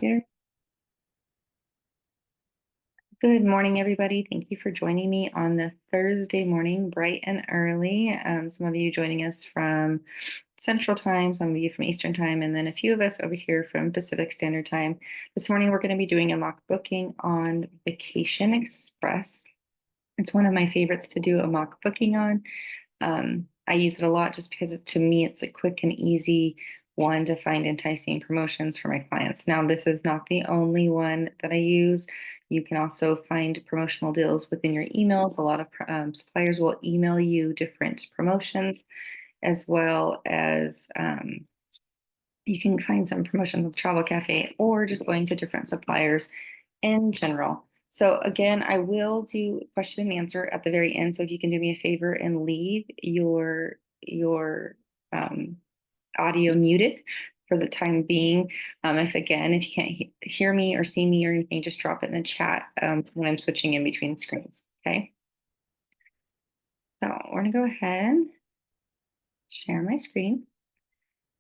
share. Good morning, everybody. Thank you for joining me on the Thursday morning, bright and early. Some of you joining us from Central Time, some of you from Eastern Time, and then a few of us over here from Pacific Standard Time. This morning, we're going to be doing a mock booking on Vacation Express. It's one of my favorites to do a mock booking on. I use it a lot just because to me, it's a quick and easy one to find enticing promotions for my clients. Now, this is not the only one that I use. You can also find promotional deals within your emails. A lot of suppliers will email you different promotions, as well as you can find some promotions with Travel Cafe or just going to different suppliers in general. So again, I will do question and answer at the very end. So if you can do me a favor and leave your audio muted for the time being. If you can't hear me or see me or anything, just drop it in the chat when I'm switching in between screens. Okay. So we're gonna go ahead, share my screen.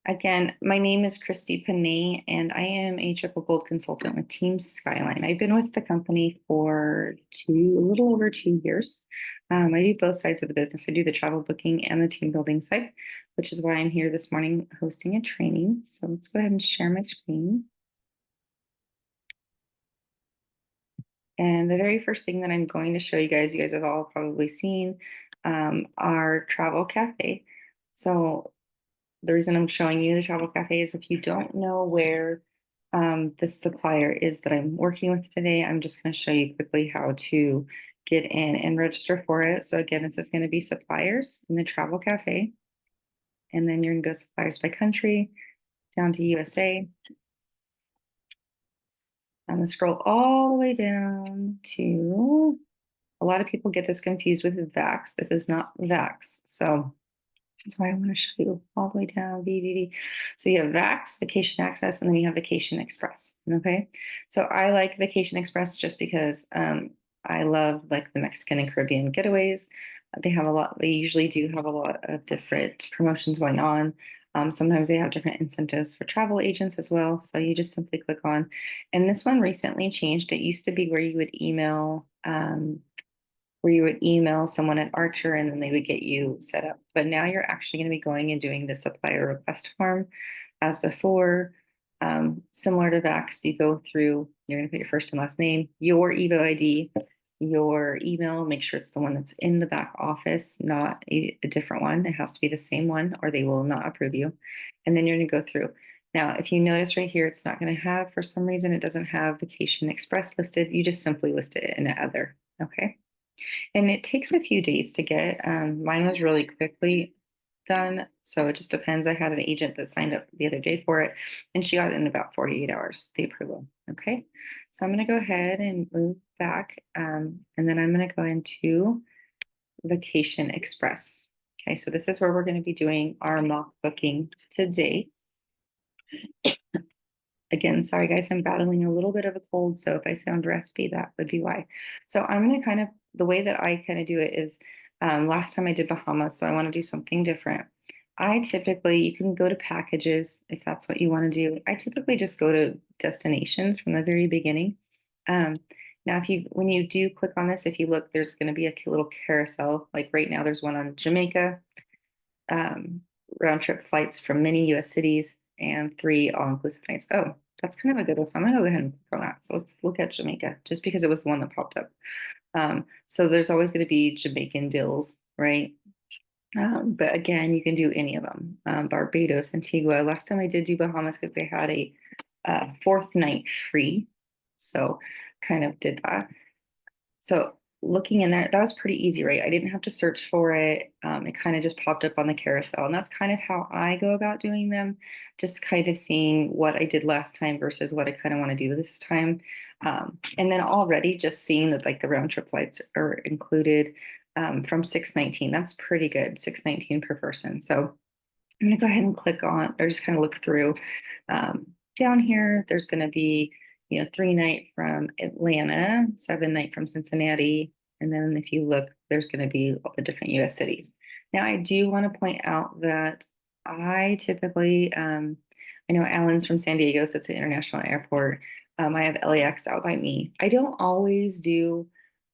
Again, my name is Christy Panay, and I am a triple gold consultant with Team Skyline. I've been with the company for a little over 2 years. I do both sides of the business. I do the travel booking and the team building side, which is why I'm here this morning hosting a training. So let's go ahead and share my screen. And the very first thing that I'm going to show you guys have all probably seen our Travel Cafe. So the reason I'm showing you the Travel Cafe is if you don't know where this supplier is that I'm working with today, I'm just going to show you quickly how to get in and register for it. So again, this is going to be suppliers in the Travel Cafe. And then you're going to go suppliers by country, down to USA. I'm going to scroll all the way down to, a lot of people get this confused with VAX. This is not VAX. So that's why I want to show you all the way down, VVV. So you have VAX, Vacation Access, and then you have Vacation Express, okay? So I like Vacation Express just because I love like the Mexican and Caribbean getaways. They usually do have a lot of different promotions going on. Sometimes they have different incentives for travel agents as well. So you just simply click on, and this one recently changed. It used to be where you would email someone at Archer and then they would get you set up. But now you're actually going to be going and doing the supplier request form as before. Similar to VAX, you go through, you're going to put your first and last name, your EVO ID, your email, make sure it's the one that's in the back office, not a different one. It has to be the same one or they will not approve you. And then you're going to go through. Now, if you notice right here, it's not going to have, for some reason, it doesn't have Vacation Express listed. You just simply listed it in the other, okay? And it takes a few days to get. Mine was really quickly done. So it just depends. I had an agent that signed up the other day for it, and she got it in about 48 hours, the approval. Okay. So I'm going to go ahead and move back. And then I'm going to go into Vacation Express. Okay. So this is where we're going to be doing our mock booking today. Again, sorry guys, I'm battling a little bit of a cold, so if I sound raspy, that would be why. So I'm going to the way that I kind of do it is, last time I did Bahamas, so I want to do something different. You can go to packages if that's what you want to do. I typically just go to destinations from the very beginning. Now, when you do click on this, if you look, there's going to be a little carousel. Like right now, there's one on Jamaica, round trip flights from many US cities, and 3 all-inclusive nights. Oh, that's kind of a good one. So I'm gonna go ahead and click on that. So let's look at Jamaica, just because it was the one that popped up. So there's always going to be Jamaican deals, right? But again, you can do any of them. Barbados, Antigua. Last time I did do Bahamas because they had a 4th night free. So kind of did that. So looking in there, that was pretty easy, right? I didn't have to search for it. It kind of just popped up on the carousel. And that's kind of how I go about doing them, just kind of seeing what I did last time versus what I kind of want to do this time. And then already just seeing that like the round trip flights are included from 619. That's pretty good, 619 per person. So I'm gonna go ahead and click on, or just kind of look through. Down here, there's gonna be 3 night from Atlanta, 7 night from Cincinnati. And then if you look, there's going to be all the different US cities. Now, I do want to point out that I typically, I know Alan's from San Diego, so it's an international airport. I have LAX out by me. I don't always do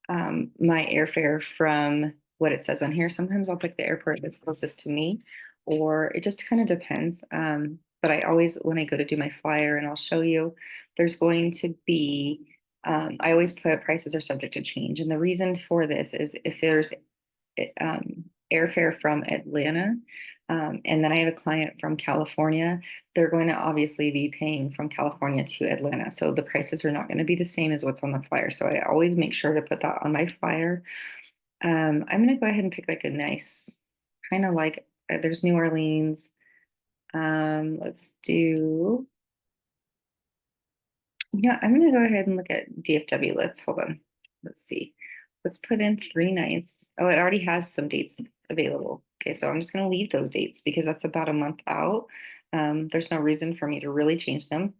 my airfare from what it says on here. Sometimes I'll pick the airport that's closest to me, or it just kind of depends. But I always, when I go to do my flyer, and I'll show you, there's going to be, I always put prices are subject to change. And the reason for this is if there's airfare from Atlanta, and then I have a client from California, they're going to obviously be paying from California to Atlanta. So the prices are not going to be the same as what's on the flyer. So I always make sure to put that on my flyer. I'm going to go ahead and pick like a nice, kind of like, there's New Orleans. Let's do, I'm going to go ahead and look at DFW. Let's hold on. Let's see. Let's put in 3 nights. Oh, it already has some dates available. Okay, so I'm just going to leave those dates because that's about a month out. There's no reason for me to really change them.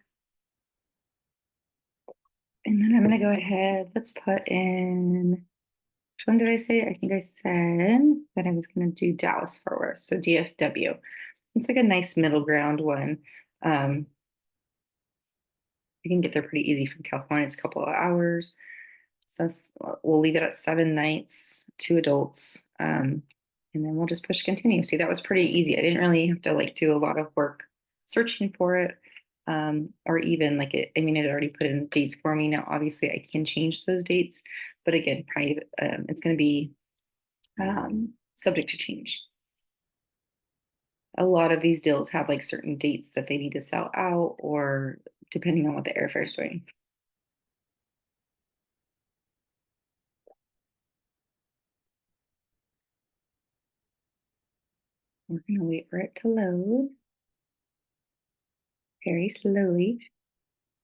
And then I'm going to go ahead. Let's put in, which one did I say? I think I said that I was going to do Dallas Fort Worth. So DFW. It's like a nice middle ground one. Um, you can get there pretty easy from California. It's a couple of hours. So we'll leave it at 7 nights, 2 adults, and then we'll just push continue. See, that was pretty easy. I didn't really have to like do a lot of work searching for it, or even like it. I mean, it already put in dates for me. Now, obviously, I can change those dates, but again, private. It's going to be subject to change. A lot of these deals have like certain dates that they need to sell out, or depending on what the airfare is doing. We're going to wait for it to load very slowly.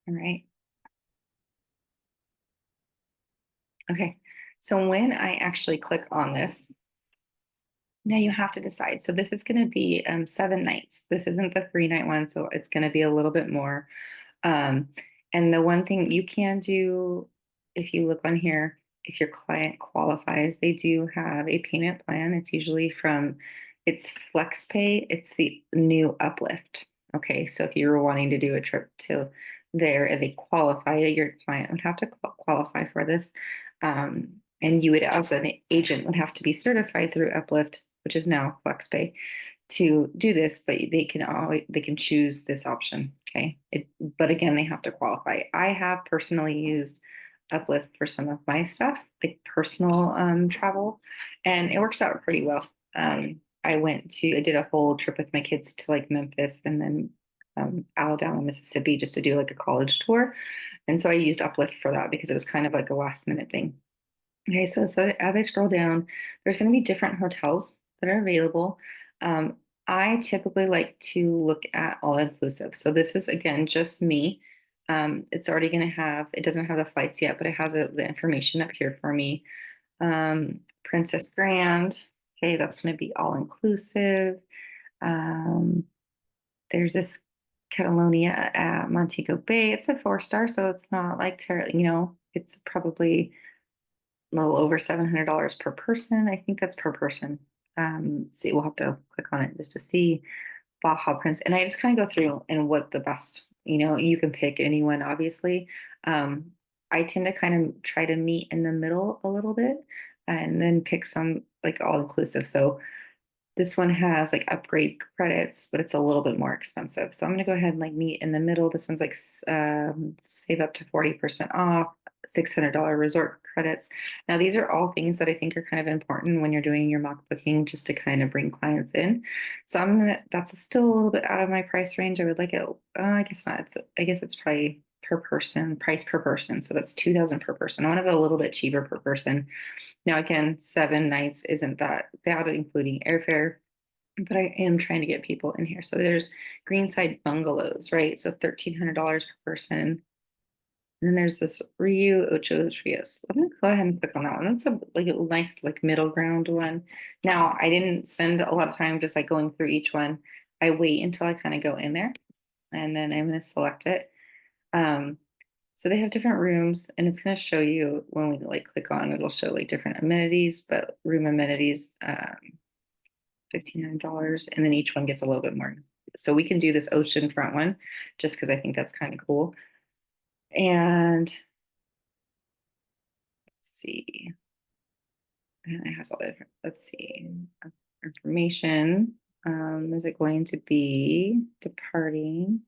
All right. Okay. So when I actually click on this, now you have to decide. So this is going to be 7 nights. This isn't the 3 night one, so it's going to be a little bit more. Um, and the one thing you can do, if you look on here, if your client qualifies, they do have a payment plan. It's usually it's flex pay. It's the new uplift. Okay, so if you were wanting to do a trip to there and they qualify, your client would have to qualify for this. And you would, as an agent, would have to be certified through Uplift, which is now FlexPay, to do this, but they can choose this option. Okay. But again, they have to qualify. I have personally used Uplift for some of my stuff, like personal travel, and it works out pretty well. I did a whole trip with my kids to like Memphis and then Alabama, Mississippi, just to do like a college tour. And so I used Uplift for that because it was kind of like a last minute thing. Okay, so as I scroll down, there's going to be different hotels that are available. I typically like to look at all inclusive. So this is again just me. It's already going to have, it doesn't have the flights yet, but it has the information up here for me. Princess Grand. Okay, that's going to be all inclusive. Um, there's this Catalonia at Montego Bay. It's a 4 star, so it's not like terrible, it's probably a little over $700 per person. I think that's per person. See, we'll have to click on it just to see Baja Prince. And I just kind of go through and what the best, you can pick anyone, obviously. I tend to kind of try to meet in the middle a little bit and then pick some like all inclusive. So this one has like upgrade credits, but it's a little bit more expensive. So I'm going to go ahead and like meet in the middle. This one's like save up to 40% off, $600 resort credits. Now, these are all things that I think are kind of important when you're doing your mock booking just to kind of bring clients in. So that's still a little bit out of my price range. I would like it, I guess not. I guess it's probably per person, price per person. So that's 2,000 per person. I want to go a little bit cheaper per person. Now, again, 7 nights isn't that bad, including airfare, but I am trying to get people in here. So there's Greenside Bungalows, right? So $1,300 per person. And then there's this Rio Ocho Rios. I'm gonna go ahead and click on that one. That's a nice like middle ground one. Now I didn't spend a lot of time just like going through each one. I wait until I kind of go in there, and then I'm gonna select it. Um, so they have different rooms, and it's going to show you when we like click on, it'll show like different amenities, but room amenities, $1,500, and then each one gets a little bit more So we can do this ocean front one just because I think that's kind of cool. And let's see. And it has all the, let's see, information. Is it going to be departing?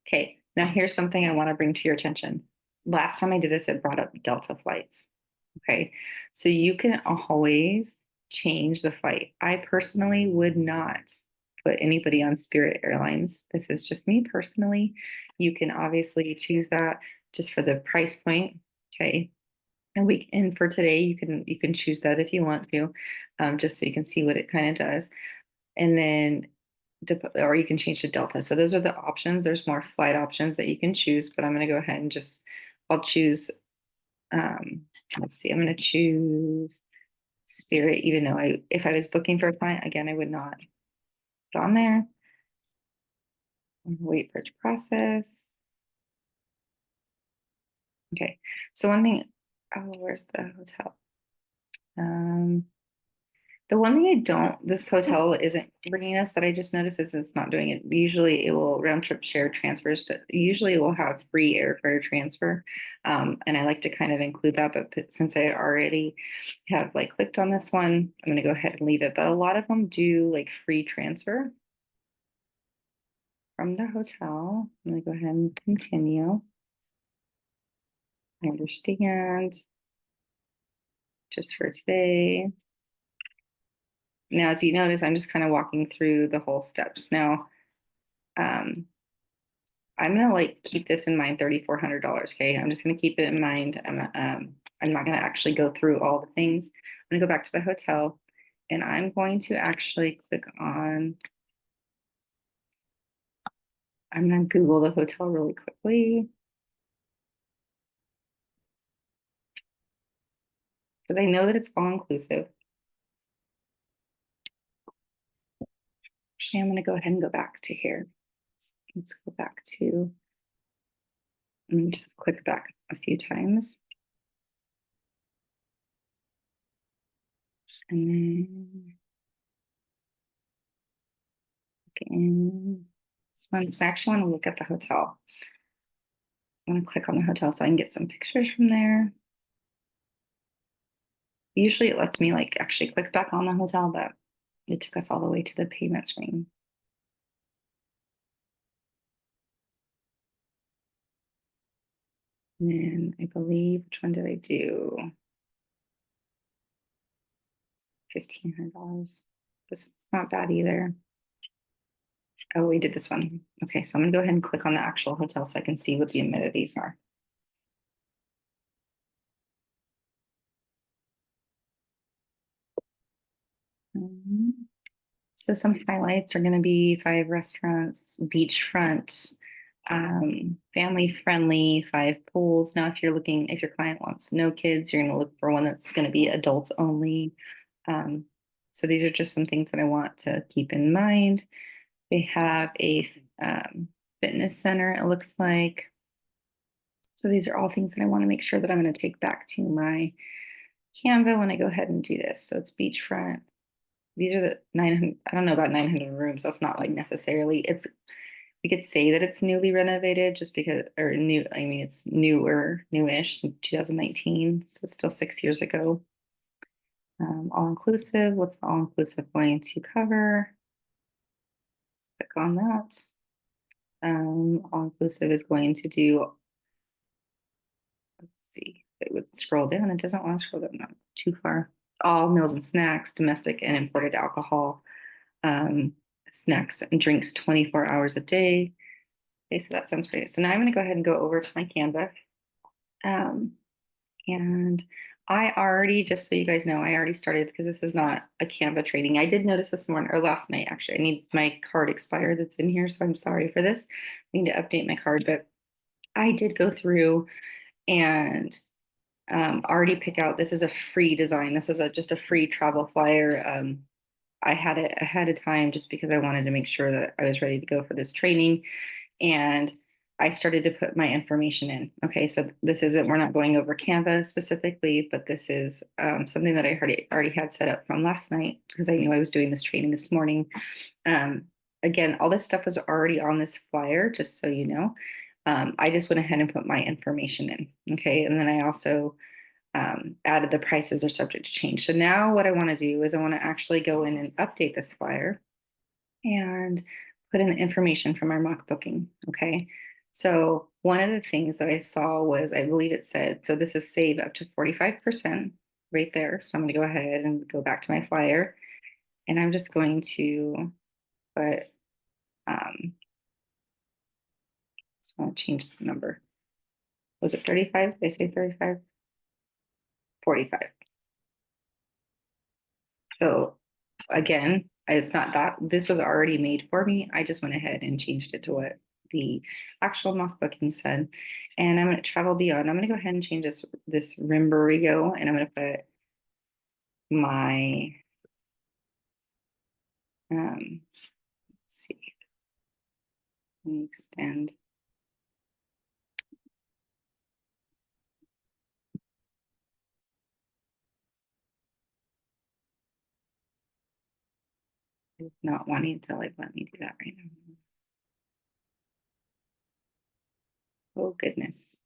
Okay, now here's something I want to bring to your attention. Last time I did this, it brought up Delta flights. Okay, so you can always change the flight. I personally would not put anybody on Spirit Airlines. This is just me personally. You can obviously choose that just for the price point. Okay. And for today, you can choose that if you want to, just so you can see what it kind of does. And then or you can change to Delta. So those are the options. There's more flight options that you can choose, but I'm going to go ahead and I'll choose, um, let's see, I'm going to choose Spirit, even though if I was booking for a client, again, I would not put on there. Wait for it to process. Okay. So one thing, oh, where's the hotel? The one thing this hotel isn't bringing us that I just noticed is it's not doing it. Usually it will round trip share transfers usually it will have free airfare transfer. And I like to kind of include that, but since I already have like clicked on this one, I'm going to go ahead and leave it. But a lot of them do like free transfer from the hotel. I'm going to go ahead and continue. I understand just for today. Now, as you notice, I'm just kind of walking through the whole steps. Now, I'm gonna like keep this in mind, $3,400. Okay, I'm just gonna keep it in mind. I'm not gonna actually go through all the things. I'm gonna go back to the hotel, and I'm going to actually click on. I'm gonna Google the hotel really quickly because I know that it's all inclusive. Actually, I'm gonna go ahead and go back to here. Let's go back to. And just click back a few times, and then again. So I just actually want to look at the hotel. I'm going to click on the hotel so I can get some pictures from there. Usually it lets me like actually click back on the hotel, but it took us all the way to the payment screen. And then I believe, which one did I do? $1,500. This is not bad either. Oh, we did this one. Okay, so I'm gonna go ahead and click on the actual hotel so I can see what the amenities are. So some highlights are going to be 5 restaurants, beachfront, family friendly, 5 pools. Now, if your client wants no kids, you're going to look for one that's going to be adults only. Um, so these are just some things that I want to keep in mind. They have a fitness center, it looks like. So these are all things that I want to make sure that I'm going to take back to my Canva when I go ahead and do this. So it's beachfront. These are the 900, I don't know about 900 rooms. That's not like necessarily, we could say that it's newly renovated just because, or new, I mean, it's newish, 2019. So it's still 6 years ago. All inclusive, what's the all inclusive going to cover? Click on that. All inclusive is going to do, let's see, it would scroll down. It doesn't want to scroll down, not too far. All meals and snacks, domestic and imported alcohol, snacks and drinks 24 hours a day. Okay, so that sounds great. So now I'm going to go ahead and go over to my Canva. And I already, just so you guys know, I already started because this is not a Canva training. I did notice this morning or last night, actually, I need my card expired that's in here. So I'm sorry for this. I need to update my card, but I did go through and already pick out, this is a free design. This is just a free travel flyer. I had it ahead of time just because I wanted to make sure that I was ready to go for this training. And I started to put my information in. Okay, so this isn't, we're not going over Canva specifically, but this is something that I already had set up from last night because I knew I was doing this training this morning. again, all this stuff was already on this flyer, just so you know. I just went ahead and put my information in. Okay. And then I also added the prices are subject to change. So now what I want to do is I want to actually go in and update this flyer and put in the information from our mock booking. Okay. So one of the things that I saw was, I believe it said, so this is save up to 45% right there. So I'm going to go ahead and go back to my flyer, and I'm just going to put, just want to change the number. Was it 35? Did I say 35? 45. So again, it's not that this was already made for me. I just went ahead and changed it to what the actual mock booking said. And I'm going to travel beyond. I'm going to go ahead and change this Rimborigo, and I'm going to put my let's see, let me extend. It's not wanting to like let me do that right now. Oh goodness.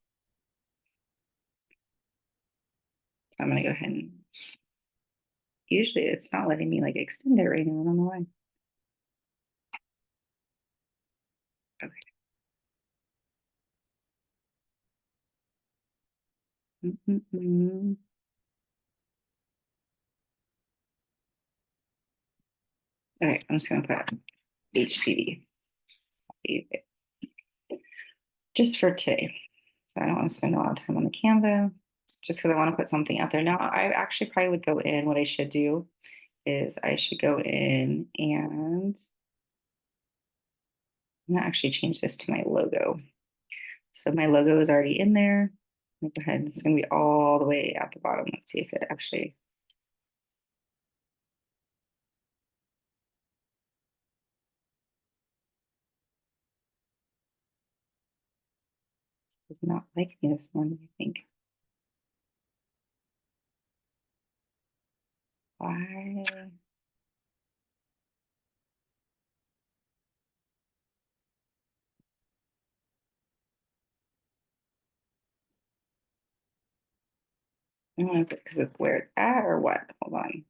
So I'm going to go ahead and usually it's not letting me like extend it right now. I don't know why. Okay. Mm-mm-mm. Okay, I'm just gonna put HPV just for today. So I don't want to spend a lot of time on the Canva just because I want to put something out there. Now, I actually probably would go in. What I should do is I should go in and I'm gonna actually change this to my logo. So my logo is already in there. Go ahead. It's gonna be all the way at the bottom. Let's see if it actually. Does not like me this morning, I think. Why? I don't know if it's because it's where it's at or what. Hold on.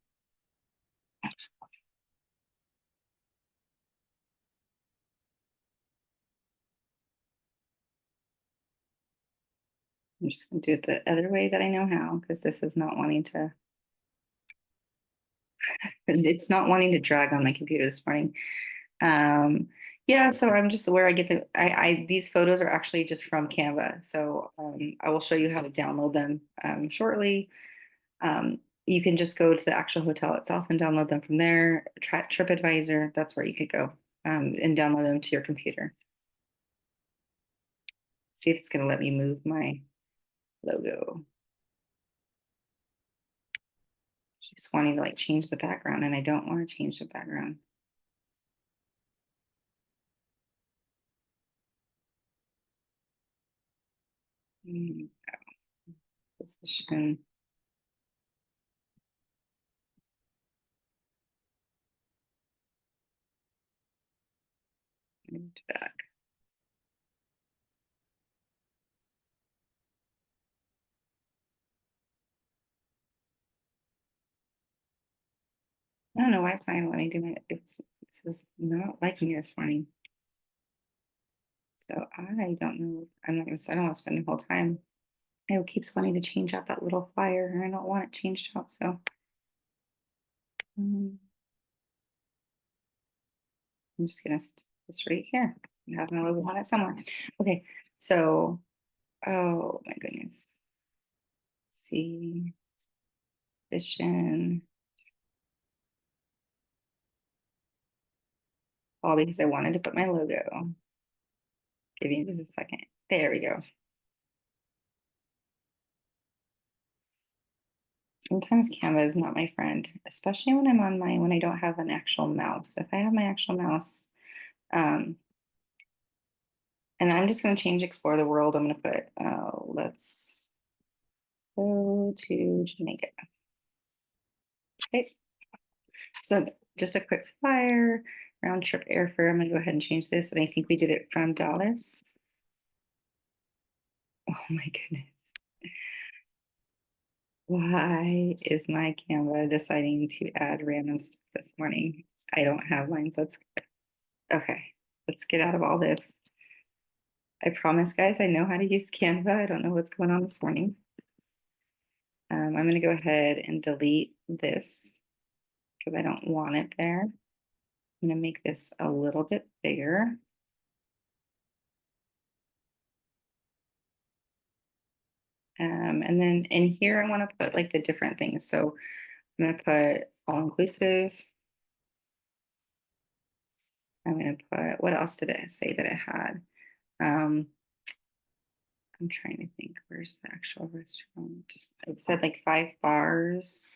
I'm just gonna do it the other way that I know how, because this is not wanting to, it's not wanting to drag on my computer this morning. Um, yeah, so I'm just where I get these photos are actually just from Canva. So I will show you how to download them shortly. You can just go to the actual hotel itself and download them from there. TripAdvisor, that's where you could go and download them to your computer. See if it's going to let me move my logo. Keeps wanting to like change the background, and I don't want to change the background. Mm, Position. And back. I don't know why it's not letting me do it. This is not like me this morning. So I don't know. I'm not gonna. I don't want to spend the whole time. It keeps wanting to change out that little flyer, and I don't want it changed out. So um, I'm just gonna stick this right here. I have my logo on it somewhere. Okay. So, oh my goodness. Let's see, position. All because I wanted to put my logo. Give me just a second. There we go. Sometimes Canva is not my friend, especially when I'm on when I don't have an actual mouse. If I have my actual mouse, um, and I'm just going to change explore the world. I'm going to put, let's go to Jamaica. Okay. So just a quick flyer. round trip airfare. I'm gonna go ahead and change this. And I think we did it from Dallas. Oh my goodness. Why is my Canva deciding to add random stuff this morning? I don't have mine, so it's okay. Let's get out of all this. I promise, guys, I know how to use Canva. I don't know what's going on this morning. I'm going to go ahead and delete this because I don't want it there. I'm going to make this a little bit bigger. And then in here, I want to put like the different things. So I'm going to put all inclusive. I'm going to put, what else did it say that it had? I'm trying to think, where's the actual restaurant? It said like 5 bars.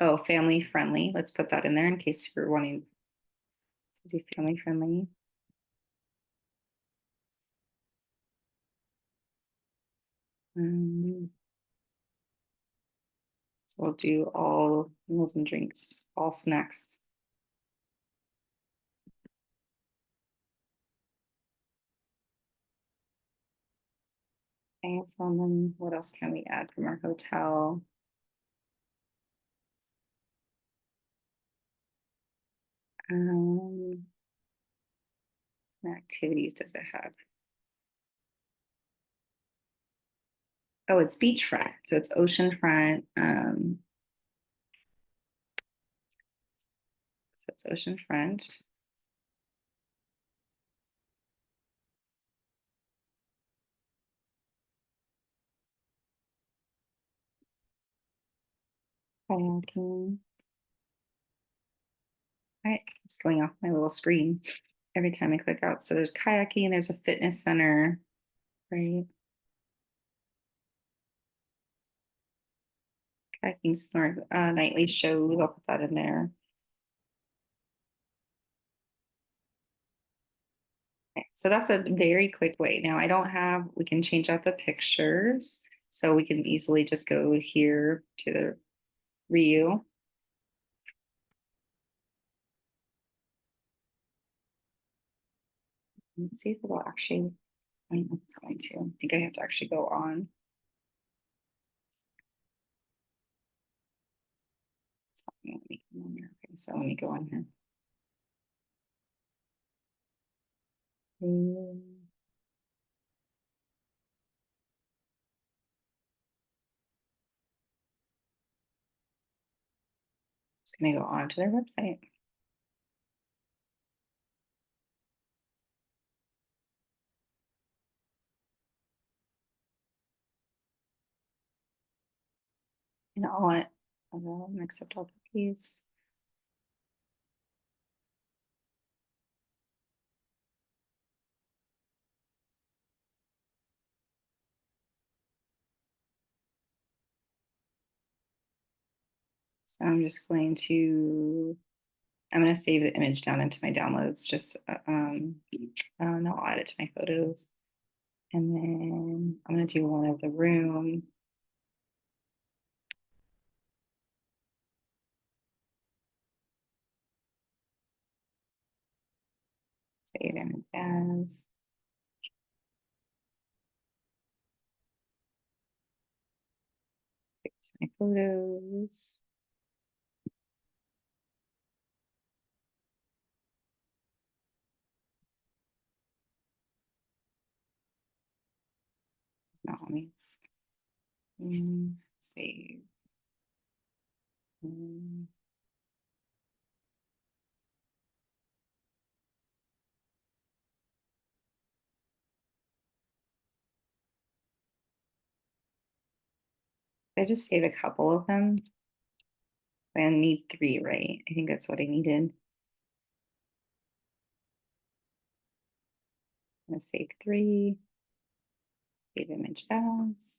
Oh, family friendly. Let's put that in there in case you're wanting to do family friendly. So we'll do all meals and drinks, all snacks. Okay, so then what else can we add from our hotel? What activities does it have? Oh, it's beachfront. So it's oceanfront. So it's oceanfront. Kayaking. Right, it's going off my little screen every time I click out. So there's kayaking, there's a fitness center, right? Kayaking nightly shows. I'll put that in there. Okay, so that's a very quick way. Now I don't have, we can change out the pictures. So we can easily just go here to the Rio. Let's see if it'll actually, I don't know if it's going to. I think I have to actually go on. Let me come on here. Okay, so let me go on here. Just gonna go on to their website. And I'll accept all cookies. So I'm going to save the image down into my downloads, just, and I'll add it to my photos. And then I'm going to do one of the room. Save image as. Fix my photos. It's not on me. Save. I just save a couple of them. I need 3, right? I think that's what I needed. I'm going to save 3. Save image as.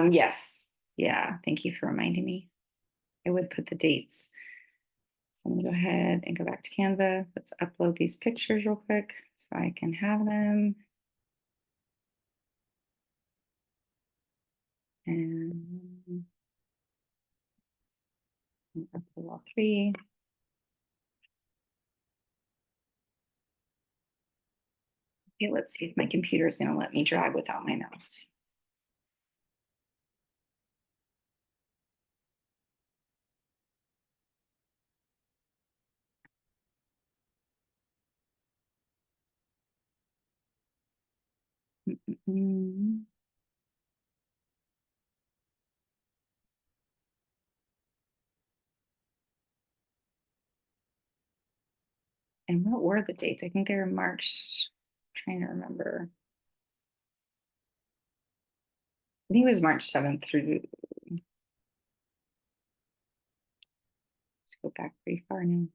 Yes. Yeah. Thank you for reminding me. I would put the dates. So I'm gonna go ahead and go back to Canva. Let's upload these pictures real quick so I can have them. And upload all three. Okay, let's see if my computer is gonna let me drag without my mouse. Mm-mm. And what were the dates? I think they were March. I'm trying to remember. I think it was March 7th through, let's go back pretty far now.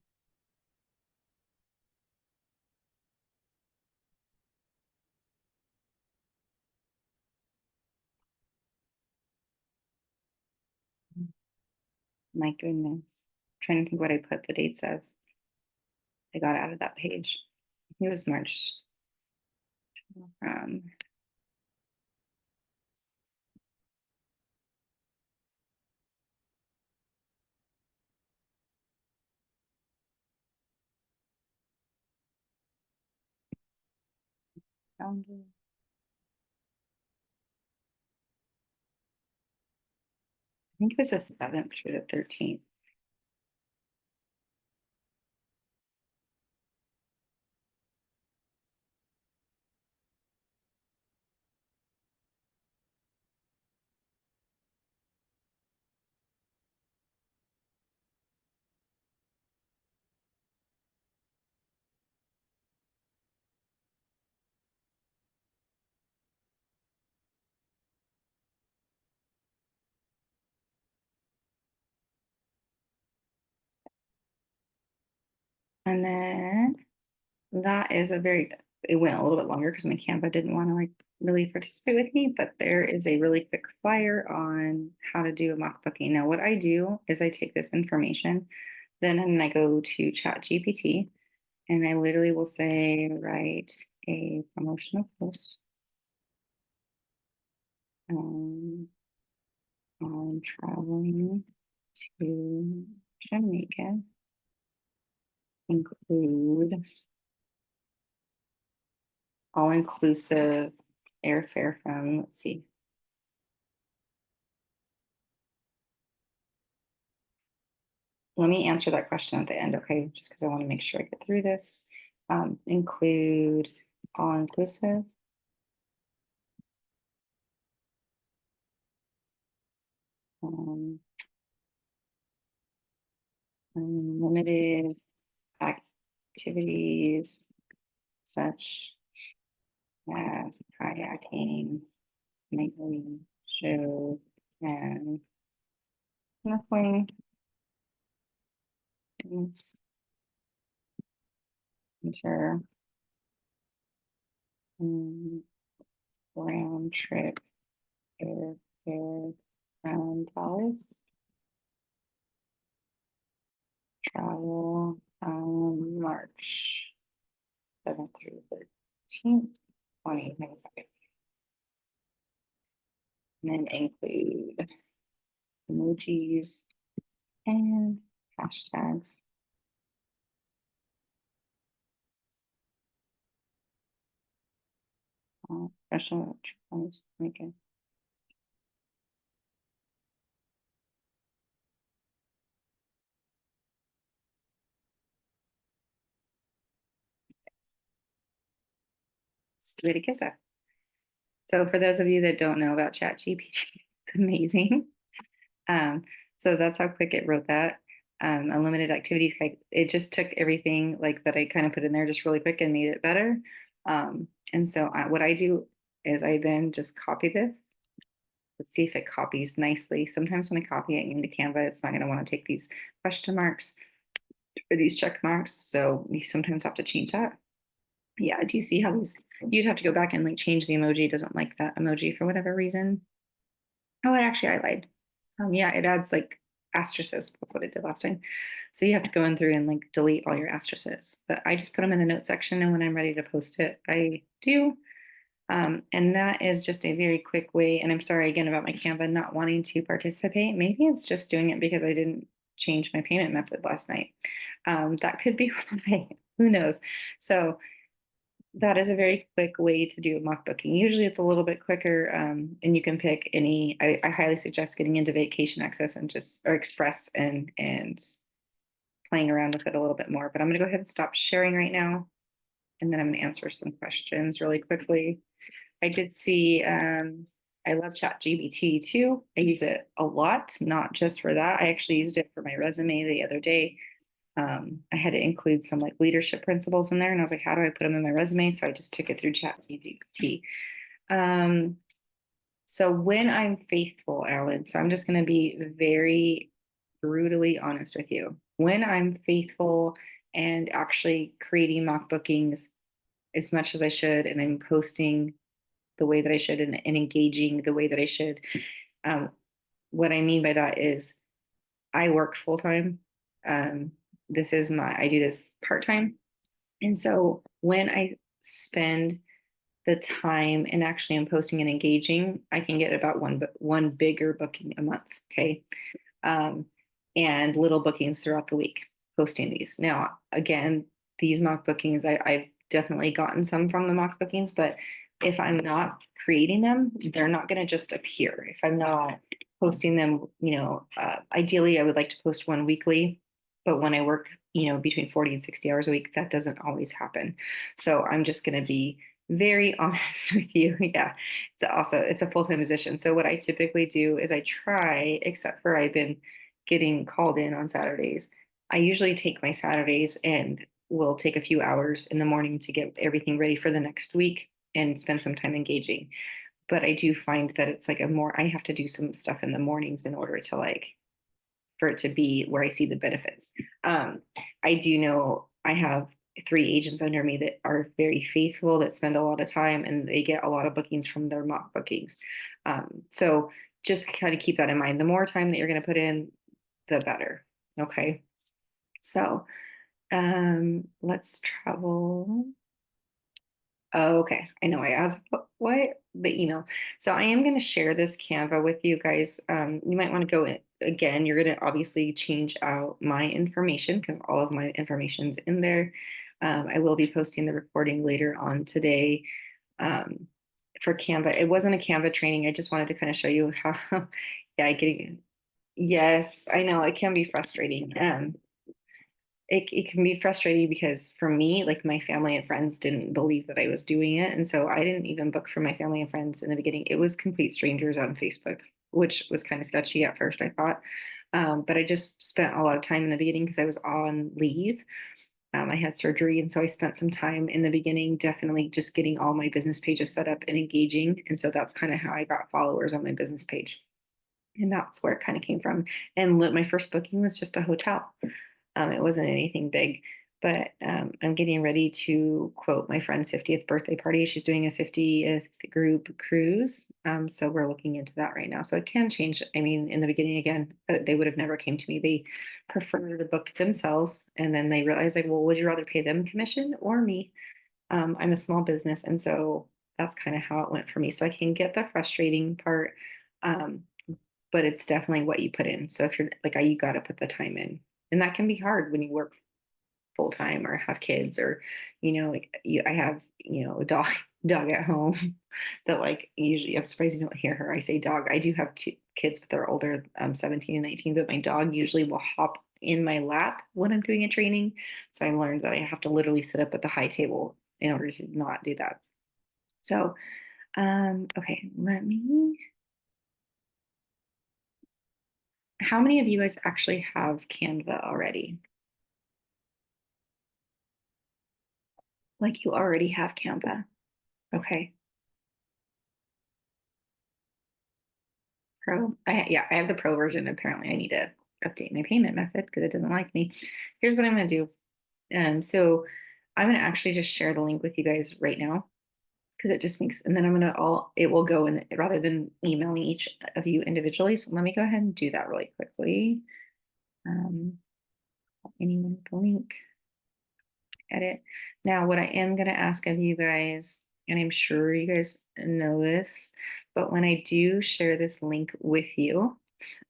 My goodness. I'm trying to think what I put the dates as. I got out of that page. I think it was March. Um, calendar. I think it was the 7th through the 13th. And then that is it went a little bit longer because my Canva didn't want to like really participate with me, but there is a really quick flyer on how to do a mock booking. Now, what I do is I take this information, then I go to Chat GPT and I literally will say, write a promotional post um, on traveling to Jamaica, include all inclusive airfare from, let's see, let me answer that question at the end, okay? Just because I want to make sure I get through this. Include all inclusive. Um, Limited activities such as kayaking, nightly shows, and snorkeling. Center round trip airfare from Dallas. Travel March 7th through 13th, 2025. And then include emojis and hashtags. Special trip Jamaica. Leviticus. So for those of you that don't know about ChatGPT, it's amazing. Um, so that's how quick it wrote that. Unlimited activities. It just took everything like that I kind of put in there just really quick and made it better. And so what I do is I then just copy this. Let's see if it copies nicely. Sometimes when I copy it into Canva, it's not going to want to take these question marks or these check marks. So you sometimes have to change that. Yeah, do you see how these, you'd have to go back and like change the emoji. It doesn't like that emoji for whatever reason. Oh, actually I lied. Yeah, it adds like asterisks. That's what I did last time. So you have to go in through and like delete all your asterisks. But I just put them in the note section, and when I'm ready to post it, I do. And that is just a very quick way. And I'm sorry again about my Canva not wanting to participate. Maybe it's just doing it because I didn't change my payment method last night. That could be why. Who knows? So that is a very quick way to do a mock booking. Usually it's a little bit quicker, and you can pick any. I highly suggest getting into Vacation Access and just or Express and playing around with it a little bit more. But I'm going to go ahead and stop sharing right now, and then I'm going to answer some questions really quickly. I did see. I love ChatGPT too. I use it a lot, not just for that. I actually used it for my resume the other day. I had to include some like leadership principles in there, and I was like, how do I put them in my resume? So I just took it through ChatGPT. Um, so when I'm faithful, Alan, so I'm just going to be very brutally honest with you. When I'm faithful and actually creating mock bookings as much as I should, and I'm posting the way that I should and engaging the way that I should, um, what I mean by that is I work full time. Um, this is I do this part time. And so when I spend the time and actually am posting and engaging, I can get about one bigger booking a month. Okay. Um, and little bookings throughout the week posting these. Now, again, these mock bookings, I've definitely gotten some from the mock bookings, but if I'm not creating them, they're not going to just appear. If I'm not posting them, ideally I would like to post one weekly, but when I work, between 40 and 60 hours a week, that doesn't always happen. So I'm just going to be very honest with you. Yeah. It's a full-time position. So what I typically do is I try, except for I've been getting called in on Saturdays. I usually take my Saturdays and will take a few hours in the morning to get everything ready for the next week and spend some time engaging. But I do find that it's like I have to do some stuff in the mornings in order to for it to be where I see the benefits. Um, I do know I have 3 agents under me that are very faithful, that spend a lot of time, and they get a lot of bookings from their mock bookings. So just kind of keep that in mind. The more time that you're going to put in, the better. Okay. So let's travel. Oh, okay. I know I asked what the email. So I am going to share this Canva with you guys. You might want to go in again. You're going to obviously change out my information because all of my information's in there. I will be posting the recording later on today for Canva. It wasn't a Canva training. I just wanted to kind of show you how, yeah, getting, yes, I know it can be frustrating. It can be frustrating because for me, like my family and friends didn't believe that I was doing it. And so I didn't even book for my family and friends in the beginning. It was complete strangers on Facebook, which was kind of sketchy at first, I thought. But I just spent a lot of time in the beginning because I was on leave. I had surgery. And so I spent some time in the beginning, definitely just getting all my business pages set up and engaging. And so that's kind of how I got followers on my business page. And that's where it kind of came from. And my first booking was just a hotel. It wasn't anything big, but I'm getting ready to quote my friend's 50th birthday party. She's doing a 50th group cruise. So we're looking into that right now. So it can change. I mean, in the beginning, again, they would have never came to me. They prefer to book themselves. And then they realize like, well, would you rather pay them commission or me? I'm a small business. And so that's kind of how it went for me. So I can get the frustrating part. Um, but it's definitely what you put in. So if you're like, you got to put the time in. And that can be hard when you work full time or have kids or, I have, a dog at home that like usually I'm surprised you don't hear her. I say dog. I do have 2 kids, but they're older, 17 and 19, but my dog usually will hop in my lap when I'm doing a training. So I learned that I have to literally sit up at the high table in order to not do that. So, okay, how many of you guys actually have Canva already? Like you already have Canva. Okay. Pro. Yeah, I have the pro version. Apparently, I need to update my payment method because it doesn't like me. Here's what I'm going to do. So I'm going to actually just share the link with you guys right now because it just makes, and then it will go in rather than emailing each of you individually. So let me go ahead and do that really quickly. Um, anyone with the link, edit. Now, what I am going to ask of you guys, and I'm sure you guys know this, but when I do share this link with you,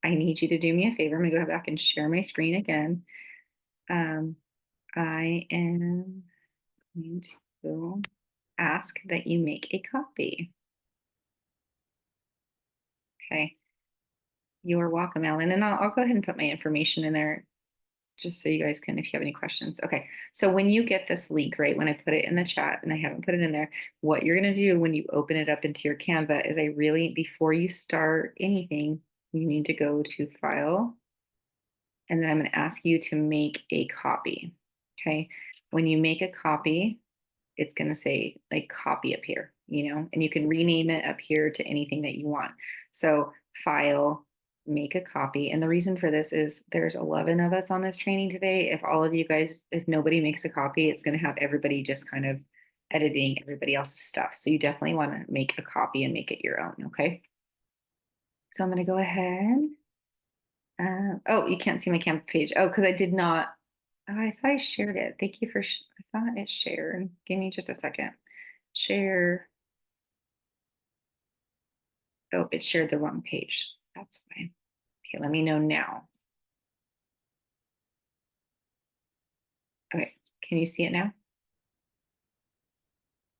I need you to do me a favor. I'm going to go back and share my screen again. Um, I am going to ask that you make a copy. Okay. You're welcome, Alan. And I'll go ahead and put my information in there just so you guys can, if you have any questions. Okay. So when you get this link, right, when I put it in the chat and I haven't put it in there, what you're going to do when you open it up into your Canva is before you start anything, you need to go to File. And then I'm going to ask you to make a copy. Okay. When you make a copy, it's going to say like copy up here, and you can rename it up here to anything that you want. So file, make a copy. And the reason for this is there's 11 of us on this training today. If all of you guys, if nobody makes a copy, it's going to have everybody just kind of editing everybody else's stuff. So you definitely want to make a copy and make it your own. Okay. So I'm going to go ahead. Oh, you can't see my Canva page. Oh, because I did not. Oh, I thought I shared it. Thank you for. I thought it shared. Give me just a second. Share. Oh, it shared the wrong page. That's why. Okay, let me know now. Okay, can you see it now?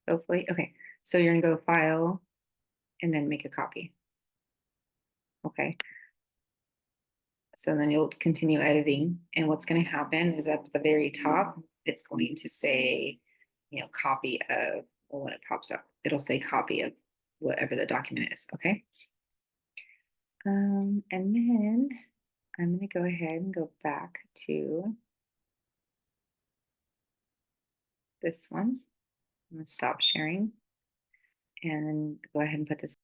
Hopefully. Okay, so you're gonna go to File and then make a copy. Okay, so then you'll continue editing, and what's gonna happen is up at the very top, it's going to say, copy of, well, when it pops up, it'll say copy of whatever the document is. Okay. And then I'm gonna go ahead and go back to this one. I'm gonna stop sharing and go ahead and put this